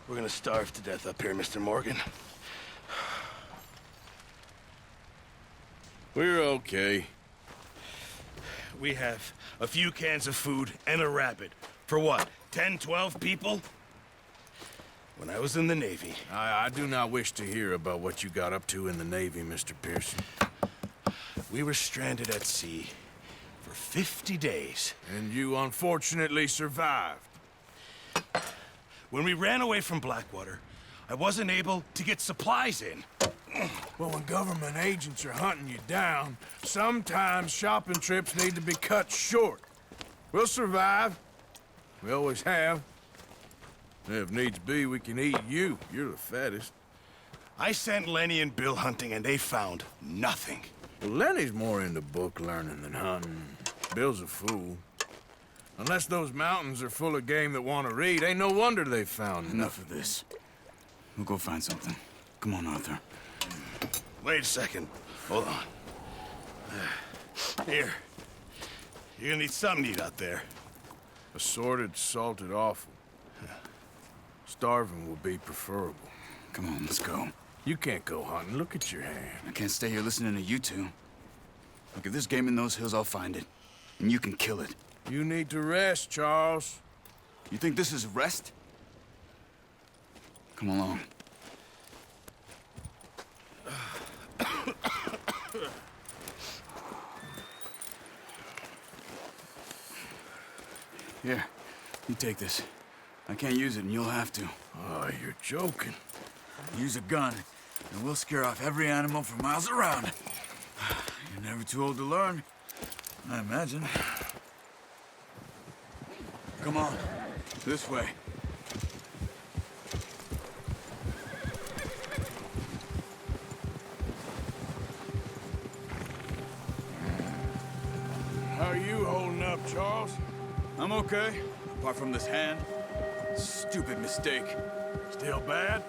We're gonna starve to death up here, Mr. Morgan. We're okay. We have a few cans of food and a rabbit. For what, 10, 12 people? When I was in the Navy... I do not wish to hear about what you got up to in the Navy, Mr. Pearson. We were stranded at sea for 50 days. And you unfortunately survived. When we ran away from Blackwater, I wasn't able to get supplies in. Well, when government agents are hunting you down, sometimes shopping trips need to be cut short. We'll survive. We always have. If needs be, we can eat you. You're the fattest. I sent Lenny and Bill hunting, and they found nothing. Well, Lenny's more into book learning than hunting. Bill's a fool. Unless those mountains are full of game that want to read, ain't no wonder they found Enough of this. We'll go find something. Come on, Arthur. Wait a second. Hold on. Here. You're gonna need something to eat out there. Assorted, salted offal. Starving will be preferable. Come on, let's go. You can't go hunting. Look at your hand. I can't stay here listening to you two. Look, if there's game in those hills, I'll find it. And you can kill it. You need to rest, Charles. You think this is rest? Come along. Here, you take this. I can't use it, and you'll have to. Oh, you're joking. Use a gun, and we'll scare off every animal for miles around. You're never too old to learn, I imagine. Come on, this way. How are you holding up, Charles? I'm okay, apart from this hand. Stupid mistake. Still bad?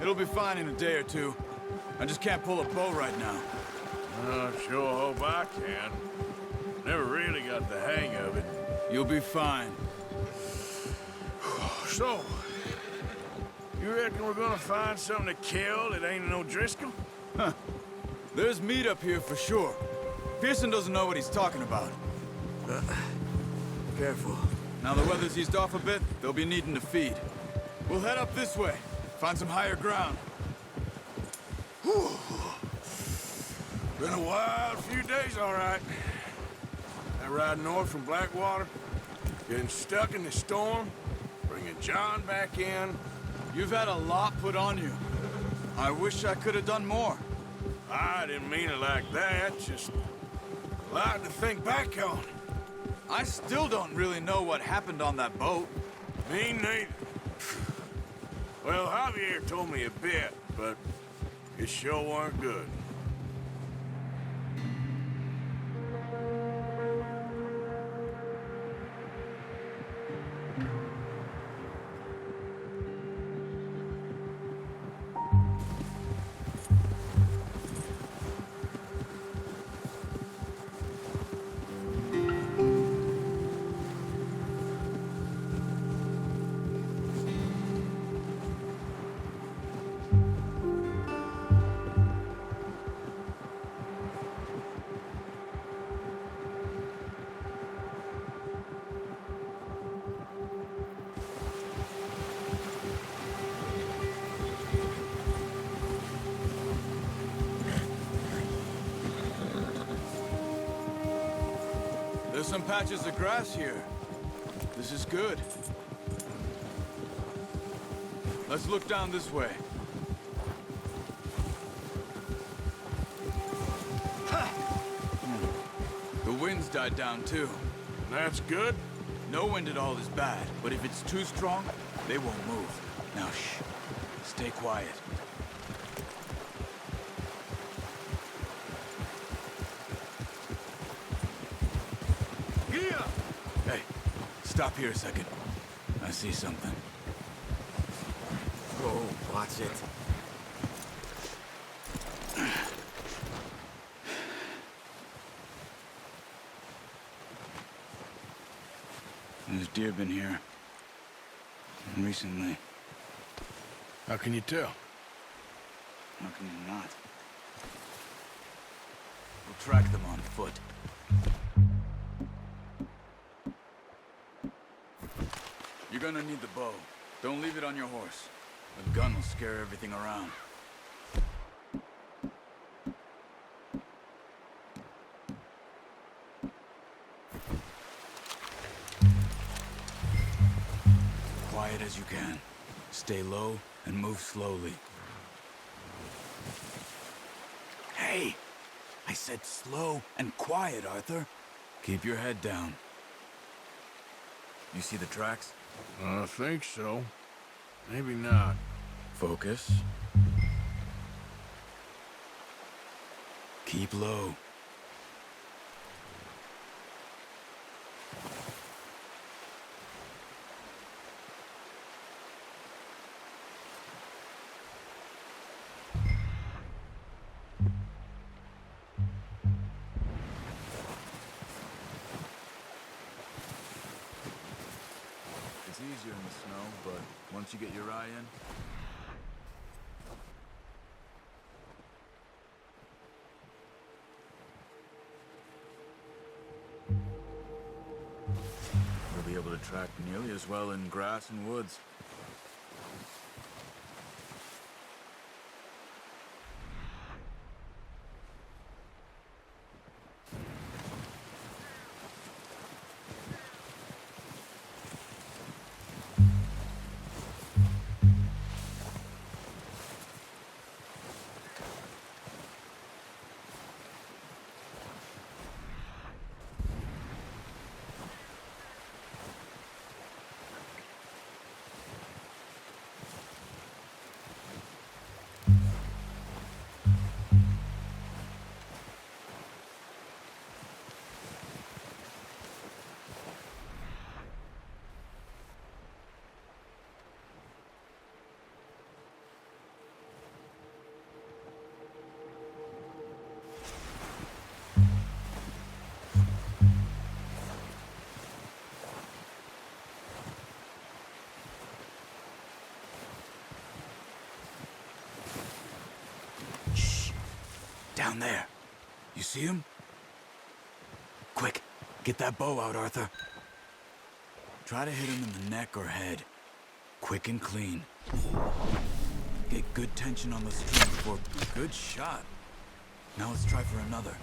It'll be fine in a day or two. I just can't pull a bow right now. Sure hope I can. Never really got the hang of it. You'll be fine. So, you reckon we're gonna find something to kill that ain't no Driscoll? Huh. There's meat up here for sure. Pearson doesn't know what he's talking about. Careful. Now the weather's eased off a bit, they'll be needing to feed. We'll head up this way, find some higher ground. Whew. Been a wild few days, all right. That ride north from Blackwater, getting stuck in the storm, bringing John back in. You've had a lot put on you. I wish I could have done more. I didn't mean it like that, just a lot to think back on. I still don't really know what happened on that boat. Me neither. Well, Javier told me a bit, but it sure weren't good. There's some patches of grass here. This is good. Let's look down this way. The wind's died down too. That's good. No wind at all is bad, but if it's too strong, they won't move. Now shh. Stay quiet. Hey, stop here a second. I see something. Oh, watch it. There's deer been here. Recently. How can you tell? How can you not? We'll track them on foot. You're gonna need the bow. Don't leave it on your horse. A gun will scare everything around. Quiet as you can. Stay low and move slowly. Hey! I said slow and quiet, Arthur. Keep your head down. You see the tracks? I think so. Maybe not. Focus. Keep low. It's easier in the snow, but once you get your eye in, you'll be able to track nearly as well in grass and woods. Down there. You see him? Quick, get that bow out, Arthur. Try to hit him in the neck or head. Quick and clean. Get good tension on the string for good shot. Now let's try for another.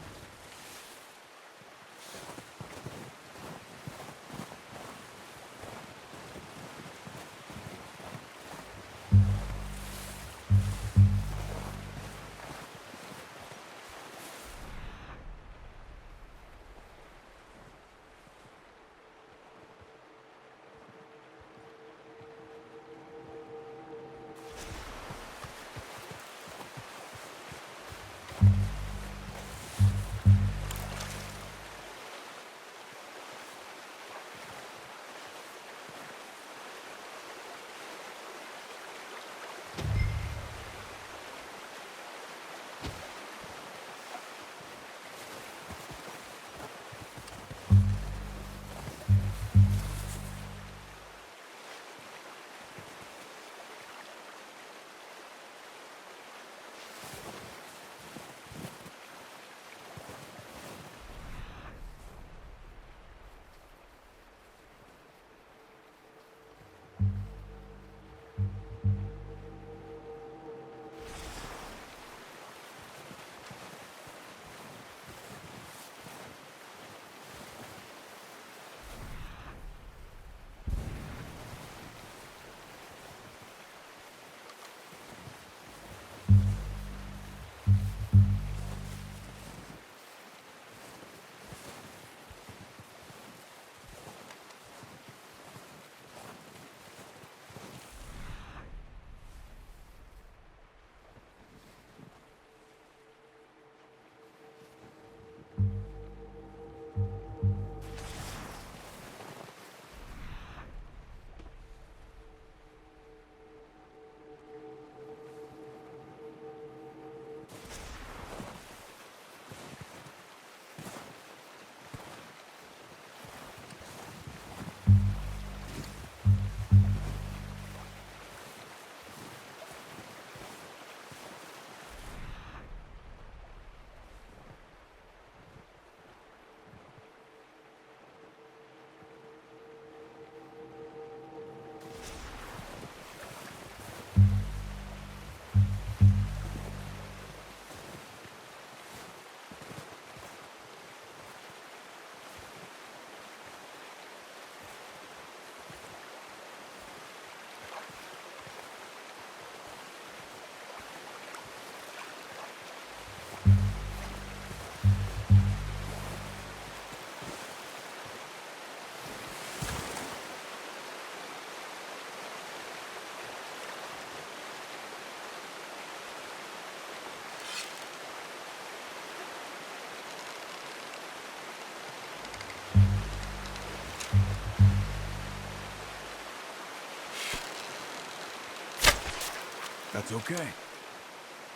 That's okay.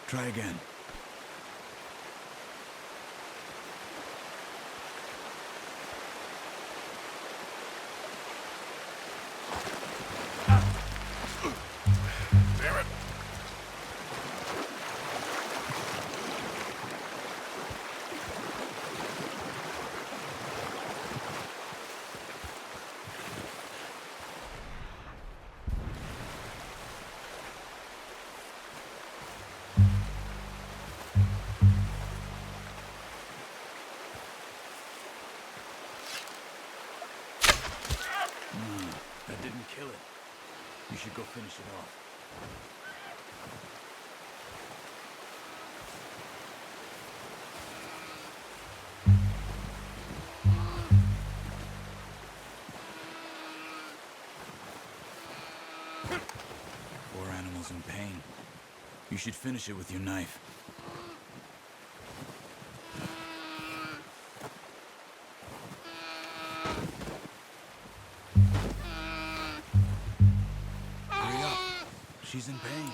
Try again. Damn it. That didn't kill it. You should go finish it off. Poor animal's in pain. You should finish it with your knife. Hurry up. She's in pain.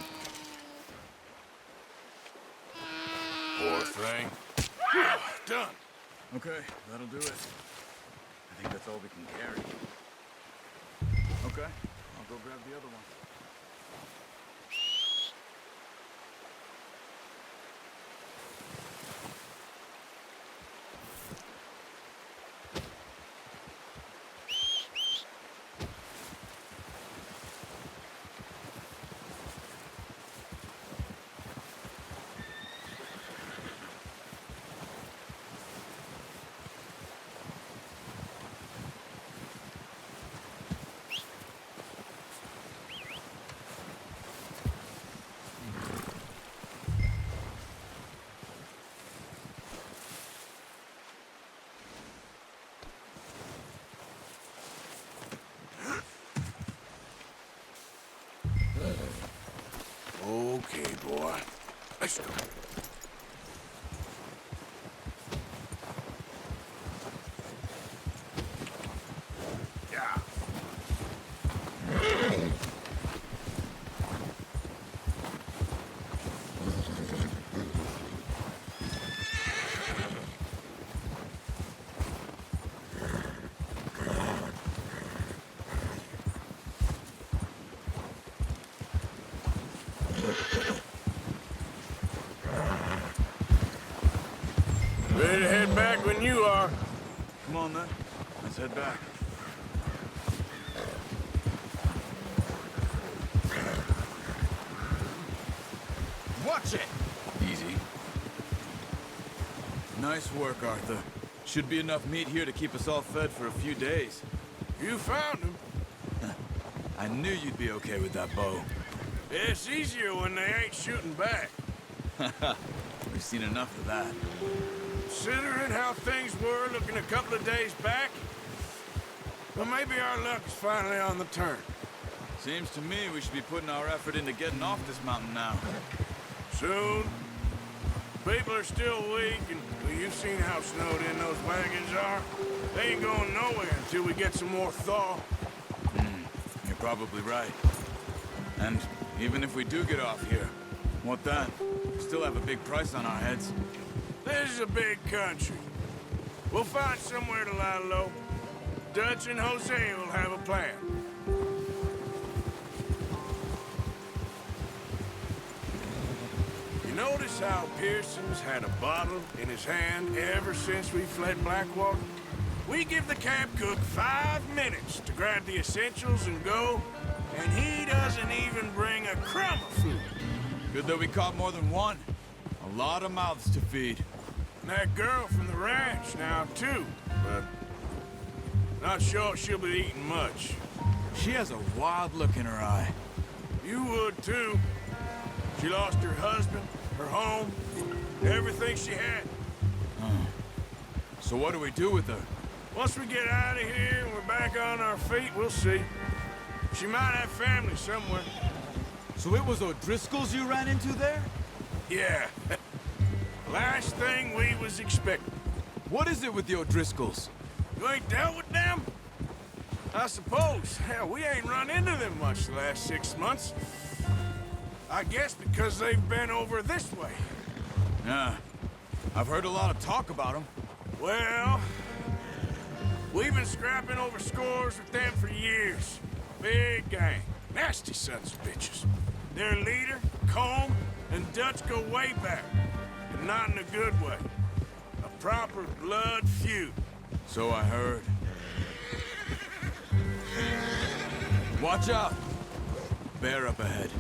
Poor thing. Done. Okay, that'll do it. I think that's all we can carry. Okay, I'll go grab the other one. Okay, boy. Let's go. Yeah. Ready to head back when you are. Come on, then. Let's head back. Watch it! Easy. Nice work, Arthur. Should be enough meat here to keep us all fed for a few days. You found him. I knew you'd be okay with that bow. It's easier when they ain't shooting back. We've seen enough of that. Considering how things were looking a couple of days back, well, maybe our luck is finally on the turn. Seems to me we should be putting our effort into getting off this mountain now. Soon. People are still weak, and well, you've seen how snowed in those wagons are. They ain't going nowhere until we get some more thaw. You're probably right. And even if we do get off here, what then? We still have a big price on our heads. This is a big country. We'll find somewhere to lie low. Dutch and Jose will have a plan. You notice how Pearson's had a bottle in his hand ever since we fled Blackwater? We give the camp cook 5 minutes to grab the essentials and go, and he doesn't even bring a crumb of food. Good that we caught more than one. A lot of mouths to feed. And that girl from the ranch now, too, but not sure she'll be eating much. She has a wild look in her eye. You would, too. She lost her husband, her home, everything she had. So what do we do with her? Once we get out of here and we're back on our feet, we'll see. She might have family somewhere. So it was O'Driscoll's you ran into there? Yeah. Last thing we was expecting. What is it with the O'Driscolls? You ain't dealt with them? I suppose. Hell, we ain't run into them much the last 6 months. I guess because they've been over this way. Yeah. I've heard a lot of talk about them. Well, we've been scrapping over scores with them for years. Big gang. Nasty sons of bitches. Their leader, Colm, and Dutch go way back. And not in a good way. A proper blood feud. So I heard. Watch out! Bear up ahead.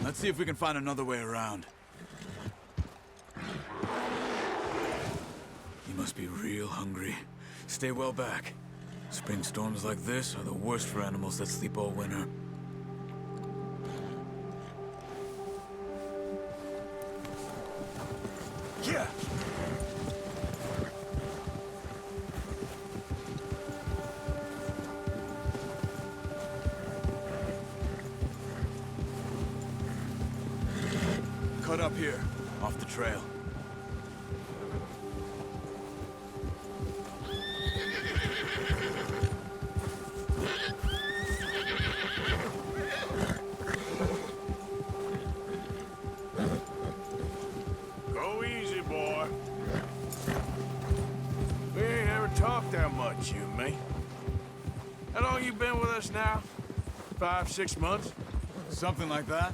Let's see if we can find another way around. You must be real hungry. Stay well back. Spring storms like this are the worst for animals that sleep all winter. Yeah. Cut up here, off the trail. Go easy, boy. We ain't ever talked that much, you and me. How long you been with us now? 5, 6 months? Something like that?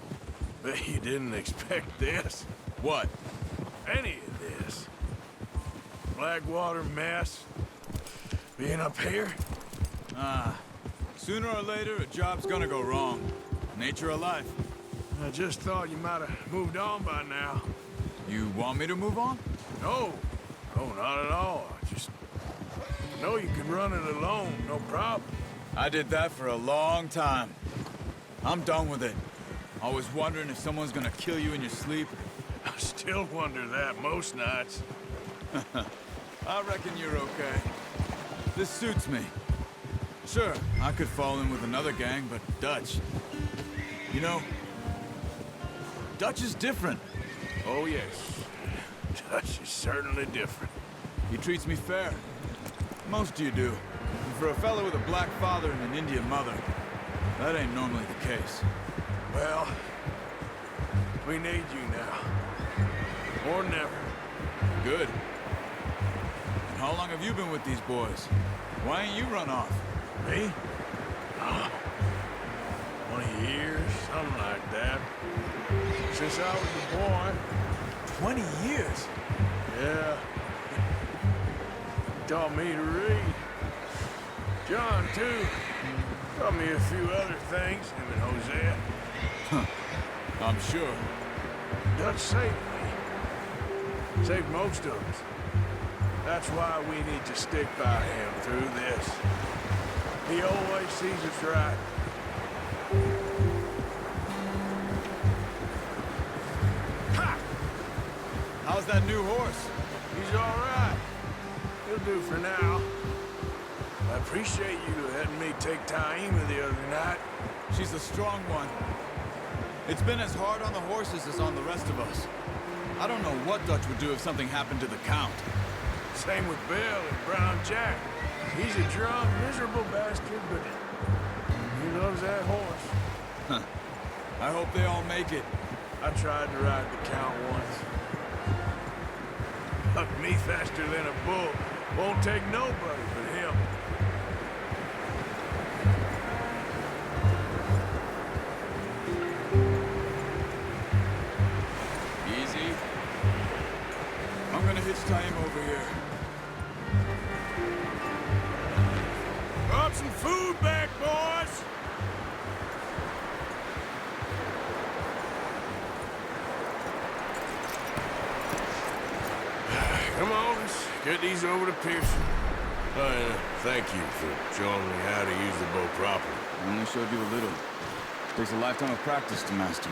Bet you didn't expect this. What? Any of this. Blackwater mess. Being up here? Sooner or later, a job's gonna go wrong. Nature of life. I just thought you might have moved on by now. You want me to move on? No. No, not at all. I just know you can run it alone, no problem. I did that for a long time. I'm done with it. Always wondering if someone's gonna kill you in your sleep. I still wonder that most nights. I reckon you're okay. This suits me. Sure, I could fall in with another gang, but Dutch... You know, Dutch is different. Oh, yes. Dutch is certainly different. He treats me fair. Most of you do. And for a fellow with a black father and an Indian mother, that ain't normally the case. Well, we need you now. Or never. Good. And how long have you been with these boys? Why ain't you run off? Me? Oh, 20 years, something like that. Since I was a boy. 20 years? Yeah. Taught me to read. John, too. Taught me a few other things, him and Hosea. I'm sure. Dutch saved me. Saved most of us. That's why we need to stick by him through this. He always sees us right. Ha! How's that new horse? He's all right. He'll do for now. I appreciate you letting me take Taima the other night. She's a strong one. It's been as hard on the horses as on the rest of us. I don't know what Dutch would do if something happened to the Count. Same with Bill and Brown Jack. He's a drunk, miserable bastard, but he loves that horse. I hope they all make it. I tried to ride the Count once. Hucked me faster than a bull. Won't take nobody but him. Easy. I'm gonna hitch time over here. Brought some food back, boys! Come on, let's get these over to Pearson. Thank you for showing me how to use the bow properly. I only showed you a little. Takes a lifetime of practice to master.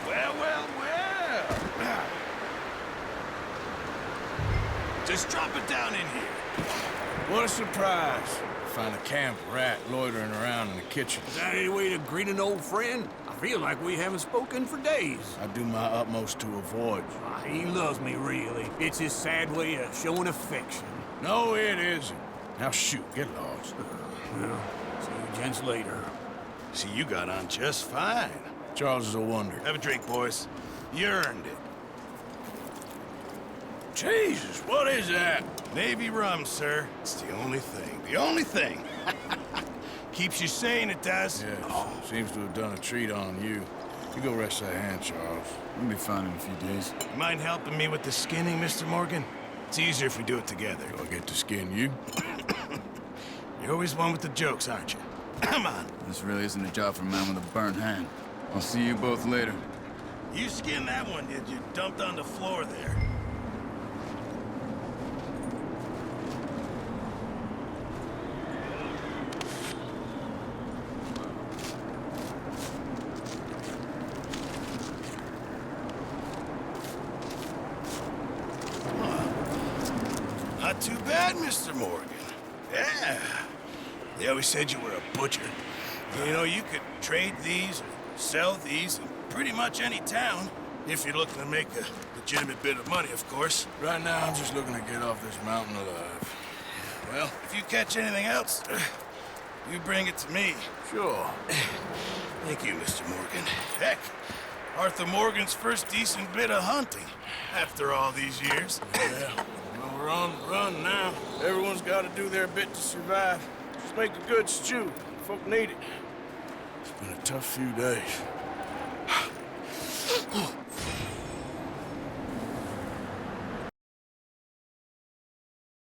Well, well, well. Just drop it down in here. What a surprise. Find a camp rat loitering around in the kitchen. Is that any way to greet an old friend? I Feel like we haven't spoken for days. I do my utmost to avoid you. He loves me, really. It's his sad way of showing affection. No, it isn't. Now shoot, get lost. Well, see you gents later. See, you got on just fine. Charles is a wonder. Have a drink, boys. You earned it. Jesus, what is that? Navy rum, sir. It's the only thing. The only thing. Keeps you sane, it does. Yeah, seems to have done a treat on you. You go rest that hand, Charles. We'll be fine in a few days. You mind helping me with the skinning, Mr. Morgan? It's easier if we do it together. Do I get to skin you? You're always one with the jokes, aren't you? Come on. This really isn't a job for a man with a burnt hand. I'll see you both later. You skinned that one, did you? Dumped on the floor there. Not too bad, Mr. Morgan. Yeah. They always said you were a butcher. You know, you could trade these, or sell these in pretty much any town, if you're looking to make a legitimate bit of money, of course. Right now, I'm just looking to get off this mountain alive. Well, if you catch anything else, you bring it to me. Sure. Thank you, Mr. Morgan. Heck, Arthur Morgan's first decent bit of hunting, after all these years. Yeah. Well, we're on the run now. Everyone's got to do their bit to survive. Just make a good stew. Folk need it. It's been a tough few days.